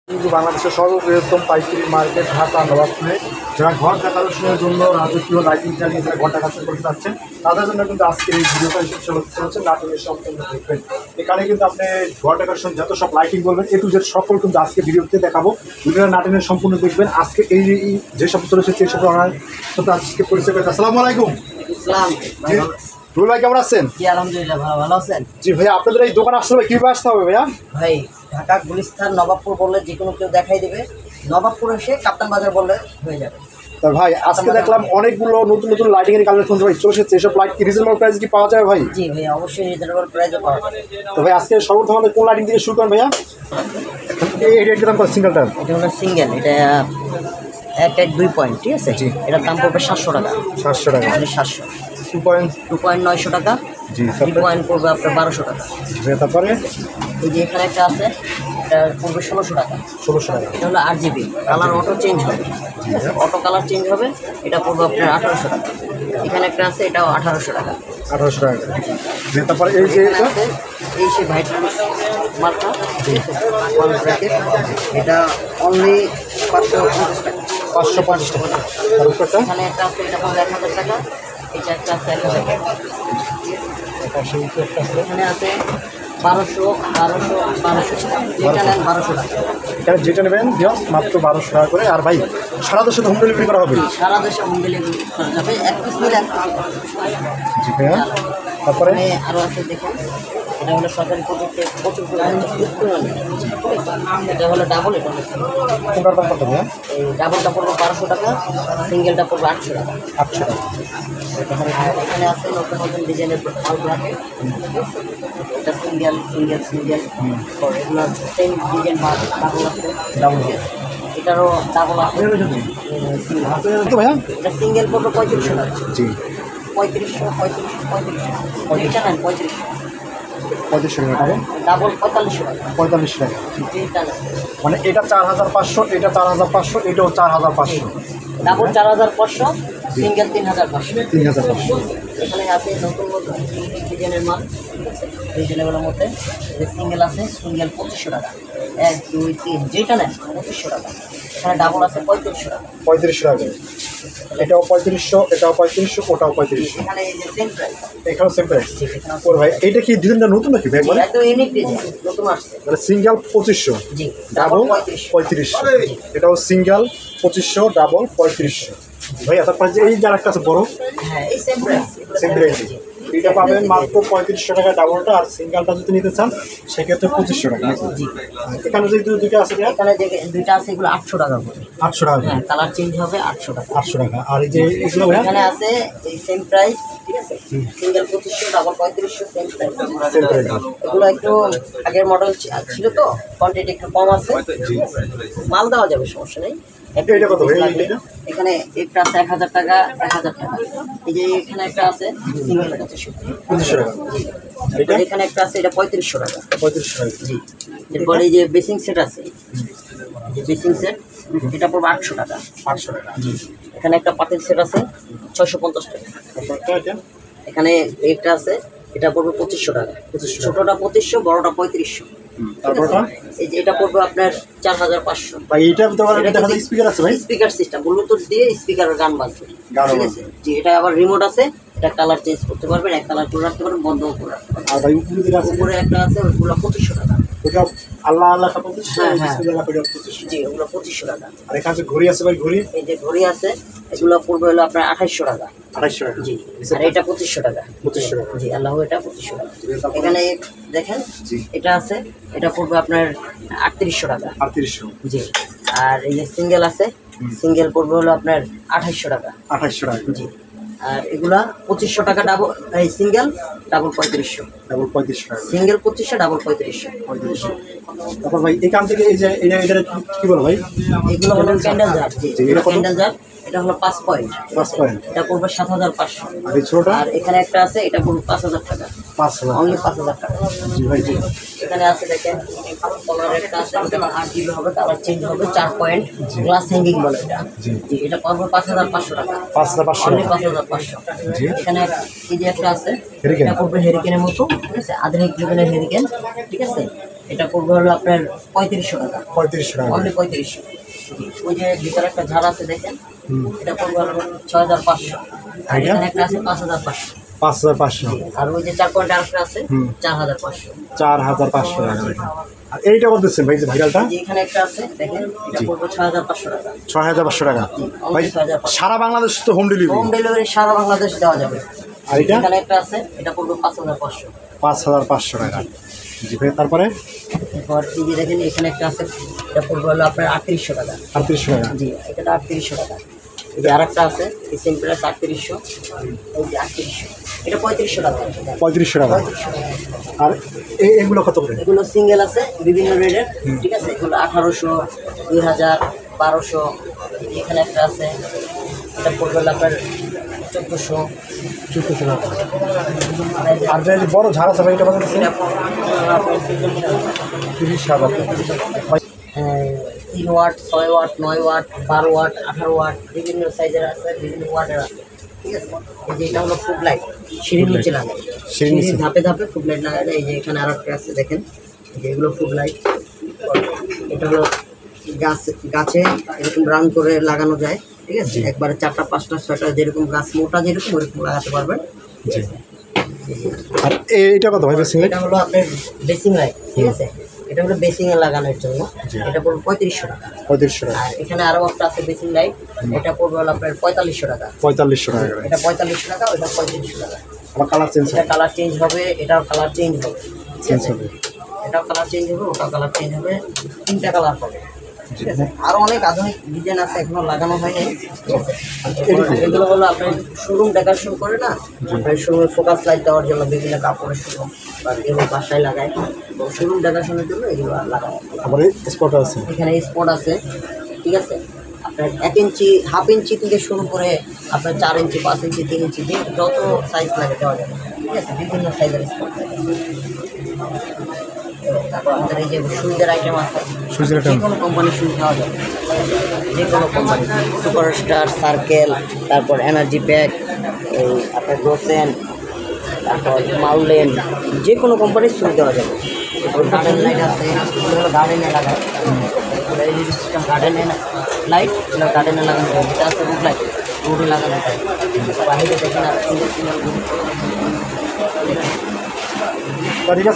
কিন্তু বাংলাদেশের সর্ববৃহত্তম পাইকারি মার্কেট ঢাকা নবাবপুরে যারা ঘর ডেকোরেশনের জন্য রাজকীয় লাইটিং চালিয়ে যারা ঘর ডেকোরেশন করতে চাচ্ছেন তাদের জন্য কিন্তু আজকের এই ভিডিওটা হচ্ছে নাটকের সম্পূর্ণ দেখবেন। এখানে কিন্তু আপনি ঘর ডেকোরেশন যত সব লাইটিং বলবেন এ টু জেড সকল কিন্তু আজকে ভিডিওতে দেখাবো। ভিডিওটা নাটকের সম্পূর্ণ দেখবেন। আজকে এই যে সব চলে এসেছে এই সব আমার সাথে আজকে পরিচয় করতে। আসসালামু আলাইকুম। রুল ভাই কেমন আছেন? জি আলহামদুলিল্লাহ ভালো আছেন? জি ভাইয়া, আপনাদের এই দোকান আসতে হবে কীভাবে আসতে হবে ভাইয়া? ভাই ঢাকা গুলিস্তান নবাবপুর বললে যে কোনো কেউ দেখাই দেবে, নবাবপুর এসে কাপ্তান বাজার বললে হয়ে যাবে। তা ভাই আজকে দেখলাম অনেকগুলো নতুন নতুন লাইটিং এর কালেকশন ভাই চলে এসেছে। এসব লাইট কি রিজনেবল প্রাইস কি পাওয়া যায় ভাই? জি ভাই অবশ্যই রিজনেবল প্রাইসে পাওয়া যাবে। তো ভাই আজকে সর্বপ্রথম আমাদের কোন লাইটিং থেকে শুরু করেন ভাইয়া? এই রেটের দাম কত সিঙ্গেলটা? এটা হলো সিঙ্গেল, এটা এক 2 পয়েন্ট, ঠিক আছে? জি। এটার দাম পড়বে 700 টাকা। 700 টাকা। মানে 700 2 পয়েন্ট 900 টাকা। জি। 3 পয়েন্ট পড়বে আপনার 1200 টাকা। তারপরে এই যে এখানে একটা আছে, এটা পড়বে 1600 টাকা। 1600 টাকা। এটা হলো RGB, কালার অটো চেঞ্জ হবে, ঠিক আছে? অটো কালার চেঞ্জ হবে, এটা পড়বে আপনার 1800 টাকা। এখানে একটা আছে, এটাও 1800 টাকা। 1800 টাকা। জি। তারপরে এই যে এটা এই সে ভাইট মার্কা ওয়াল ব্র্যাকেট, এটা অনলি 550 টাকা। 550 টাকা। আর উপরটা এখানে একটা আছে, এটা পড়বে 1000 টাকা। এটা একটা আছে 1000 টাকা। এখানে আছে 1200 টাকা। যেটা নেন 1200 টাকা। এখানে যেটা নেবেন জাস্ট মাত্র 1200 টাকা করে। আর ভাই সারা দেশে হোম ডেলিভারি করা হবে? সারা দেশে হোম ডেলিভারি করা যাবে, এক পিস নিলে এক পিস। জি ভাইয়া। তারপরে আরও আছে, দেখুন এটা হলো সরকারি প্রযুক্তি প্রচুর পরিমাণে। এটা হলো ডাবল, এটা হলো কোনটার দাম কত ভাইয়া? এই ডাবলটা পড়বে 1200 টাকা, সিঙ্গেলটা পড়বে 800 টাকা। 800 টাকা। এখানে আছে নতুন নতুন ডিজাইনের ওয়াল ব্র্যাকেট, এটা সিঙ্গেল। এগুলো সেম ডিজাইন ডাবল আছে, এটারও ডাবল আছে। তো ভাইয়া এটা সিঙ্গেল পড়বে 3500 টাকা। জি। 3500 এটা নেন 3500। 3500 টাকা। ডাবল 4500 টাকা। 4500 টাকা। যেটা নেন মানে এটা 4500, এটা 4500, এটাও 4500। Double 4500, single 3500। 3500। এখানে আছে নতুন নতুন ডিজাইনের মাল, ডিজাইনের মধ্যে সিঙ্গেল আছে, সিঙ্গেল 2500 টাকা। 1 2 3 যেটা নেন 2500 টাকা। এখানে ডাবল আছে 3500 টাকা। 3500 টাকা। এটাও 3500, এটাও 3500, ওটাও 3500। এখানে এই যে সেম প্রাইস, এখানেও সেম প্রাইস। ওর ভাই এটা কি ডিজাইনটা নতুন নাকি ভাই? মানে একদম ইউনিক ডিজাইন, নতুন আসছে। সিঙ্গেল 2500, জি, ডাবল 3500। 3500। এটাও সিঙ্গেল 2500, ডাবল 3500। ভাই তারপরে যে এই যার একটা আছে বড় হ্যাঁ, এই সেম প্রাইস। Same price. এটা পাবেন মাত্র 3500 টাকা ডাবলটা। আর সিঙ্গেলটা যদি নিতে চান সেক্ষেত্রে 2500 টাকা। জি। এখানে যদি দুটো আছে এখানে যে দুইটা আছে এগুলো 800 টাকা করে। 800 টাকা। হ্যাঁ, কালার চেঞ্জ হবে 800 টাকা। 800 টাকা। আর এই যে এগুলো ভাইয়া এখানে আছে এই সেম প্রাইস, ঠিক আছে? Single 2500, double 3500, same price. Same price. এগুলো একটু আগের মডেল ছিল তো, কোয়ান্টিটি একটু কম আছে, ঠিক আছে? মাল দেওয়া যাবে, সমস্যা নেই। এটা কত ভাই? এটা এখানে একটা আছে 1000 টাকা, 1000 টাকা। এই যে এখানে একটা আছে সিঙ্গেল 2500 টাকা। এটা এখানে একটা আছে, এটা 3500 টাকা। 3500 টাকা। জি। এরপরে এই যে বেসিং সেট আছে, যে বেসিং সেট, এটা পড়বে 800 টাকা। 800 টাকা। জি। এখানে একটা পাতিল সেট আছে 650 টাকা। এটা এখানে একটা আছে, এটা পড়বে 2500 টাকা। 2500 টাকা। ছোটটা 2500, বড়টা 3500। তারপরটা এই যে এটা পড়বে আপনার 4500। ভাই এইটার তো দেখা যায় স্পিকার আছে ভাই? স্পিকার সিস্টেম, ব্লুটুথ দিয়ে স্পিকারের গান বাজবে, গান ঠিক আছে? জি। এটা আবার রিমোট আছে, এটা কালার চেঞ্জ করতে পারবেন, এক কালার করে রাখতে পারবেন, বন্ধও করে রাখতে পারবেন। আর ভাই উপরে যেটা আছে উপরে একটা আছে, ওইগুলো 2500 টাকা। ওটা আল্লাহ আল্লাহ 2500, হ্যাঁ, হ্যাঁ। বিসমিল্লাহ করে 2500। জি, ওগুলো 2500 টাকা। আর এখানে যে ঘড়ি আছে ভাই, ঘড়ি এই যে ঘড়ি আছে, এগুলো পড়বে হলো আপনার 2800 টাকা। 2800 টাকা। জি। আর এটা 2500 টাকা। 2500 টাকা। জি, আল্লাহ, এটা 2500 টাকা। এখানে দেখেন জি। এটা আছে, এটা পড়বে আপনার 3800 টাকা। 3800। জি। আর এই যে সিঙ্গেল আছে, সিঙ্গেল পড়বে হলো আপনার 2800 টাকা। 2800 টাকা। জি। আর এগুলা 2500 টাকা ডাবল, এই সিঙ্গেল, ডাবল 3500। ডাবল 3500 টাকা। Single 2500, double 3500। 3500। তারপর ভাই এখান থেকে এই যে এটা কি বলো ভাই? এগুলো হলো ক্যান্ডেল জার। জি, জি, এটা কত? ক্যান্ডেল জার, এটা হলো 5 পয়েন্ট। 5 পয়েন্ট। এটা পড়বে 7500। আর এই ছোটটা আর এখানে একটা আছে, এটা পড়বে 5000 টাকা। 5000। অনলি 5000 টাকা। জি ভাই জি। এখানে আছে, দেখেন কলার একটা আছে, এটা 8GB হবে, কালার চেঞ্জ হবে, 4 পয়েন্ট, গ্লাস হ্যাঙ্গিং বলে এটা। জি। জি। এটা পড়বে 5500 টাকা। 5500 অনলি টাকা। 5500। জি। এখানে এই যে একটা আছে, হেরিকেন। এটা পড়বে হেরিকেনের মতো, ঠিক আছে? আধুনিক যুগের হেরিকেন, ঠিক আছে? এটা পড়বে হলো আপনার 3500 টাকা, 3500 টাকা। অনলি 3500। ওই যে ভিতরে একটা ঝাড় আছে দেখেন, এটা পড়বে হলো 6500। আর এটা? এখানে একটা আছে 5500। 5500। আর ওই যে 4 পয়েন্ট আরেকটা আছে 4500। 4500 টাকা দেখেন। আর এইটা কত দিচ্ছেন ভাই, যে ভাইরালটা? যে এখানে একটা আছে দেখেন, এটা পড়বে 6500 টাকা। 6500 টাকা ভাই। অনলি 6500। সারা বাংলাদেশ তো হোম ডেলিভারি। হোম ডেলিভারি সারা বাংলাদেশ দেওয়া যাবে। আর এটা? এখানে একটা আছে, এটা পড়বে 5500। 5500 টাকা। জি ভাই, তারপরে এরপর এই যে দেখেন এখানে একটা আছে, এটা পড়বে হলো আপনার 3800 টাকা। 3800 টাকা। জি, এটা 3800 টাকা। এই যে আরেকটা আছে, এই সেম প্রাইস 3800। এই যে 3800, এটা 3500 টাকা। 3500 টাকা। 3500 টাকা। আর এগুলো কত করে? এগুলো সিঙ্গেল আছে বিভিন্ন রেটের, ঠিক আছে। এগুলো 1800, 2000, 1200। এখানে একটা আছে, এটা পড়বে হলো আপনার 1400। 1400 টাকা। আর যে বড় ঝাড় আছে ভাই, এটা কত দিচ্ছেন? এটা পড়বে হলো আপনার 30,000 টাকা। 3 watt, 6 watt, 9 watt, 12 watt, 18 watt, বিভিন্ন সাইজের আছে, বিভিন্ন ওয়াটের আছে, ঠিক আছে। এই যে এটা হলো ফুড লাইট, সিঁড়ির নিচে লাগায়, সিঁড়ির নিচে। সিঁড়ির ধাপে ধাপে ফুড লাইট লাগায় যায়। এই যে এখানে আর একটা আছে দেখেন, এই যে এগুলো ফুড লাইট। এটা হলো গাছে এরকম রাউন্ড করে লাগানো যায়, ঠিক আছে। একবারে 4টা 5টা 6টা যেরকম গাছ মোটা যেরকম ওরকম লাগাতে পারবেন। জি। আর এইটা কত ভাই বেসিং লাইট? এটা হলো আপনার বেসিং লাইট, ঠিক আছে। এটা হলো বেসিং এ লাগানোর জন্য, এটা পড়বে 3500 টাকা। 3500 টাকা। আর এখানে আরো একটা আছে বেসিং লাইট, এটা পড়বে হলো আপনার 4500 টাকা। 4500 টাকা করে। এটা 4500 টাকা, ওটা 3500 টাকা। আবার কালার চেঞ্জ এটা কালার চেঞ্জ হবে, এটাও কালার চেঞ্জ হবে, ঠিক চেঞ্জ আছে। হবে। এটাও কালার চেঞ্জ হবে, ওটাও কালার চেঞ্জ হবে, 3টা কালার হবে, ঠিক আছে। আরো অনেক আধুনিক ডিজাইন আছে, এখনো লাগানো হয়নি, ঠিক আছে। এগুলো হলো আপনার শোরুম ডেকোরেশন করে না, আপনার শোরুমে ফোকাস লাইট দেওয়ার জন্য বিভিন্ন কাপড়ের শোরুম বা এগুলো বাসায় লাগায়, তো শোরুম ডেকোরেশনের জন্য এগুলো লাগায়। আবার স্পট আছে। এখানে স্পট আছে, ঠিক আছে। আপনার 1 ইঞ্চি, হাফ ইঞ্চি থেকে শুরু করে আপনার 4 ইঞ্চি, 5 ইঞ্চি, 3 ইঞ্চি, যে যত সাইজ লাগে দেওয়া যাবে, ঠিক আছে। বিভিন্ন সাইজের স্পট লাগে। তারপর আমাদের এই যে সুইচের আইটেম আছে, সুইচের যে item? কোনো কোম্পানির সুইচ দেওয়া যাবে, যে কোনো কোম্পানি, সুপারস্টার, সার্কেল, তারপর এনার্জি প্যাক, এই আপনার গোসেন, তারপর মাউলেন, যে কোনো কোম্পানির সুইচ দেওয়া যাবে। তারপর গার্ডেন লাইট আছে, এগুলো গার্ডেনে লাগায়। এলইডি সিস্টেম গার্ডেনে লাইট, এগুলো গার্ডেনে লাগানো যায়। এটা আছে রুট লাইট, রুটে লাগানো যায়। বাইরে দেখেন আর সুন্দর সুন্দর ঠিক আছে।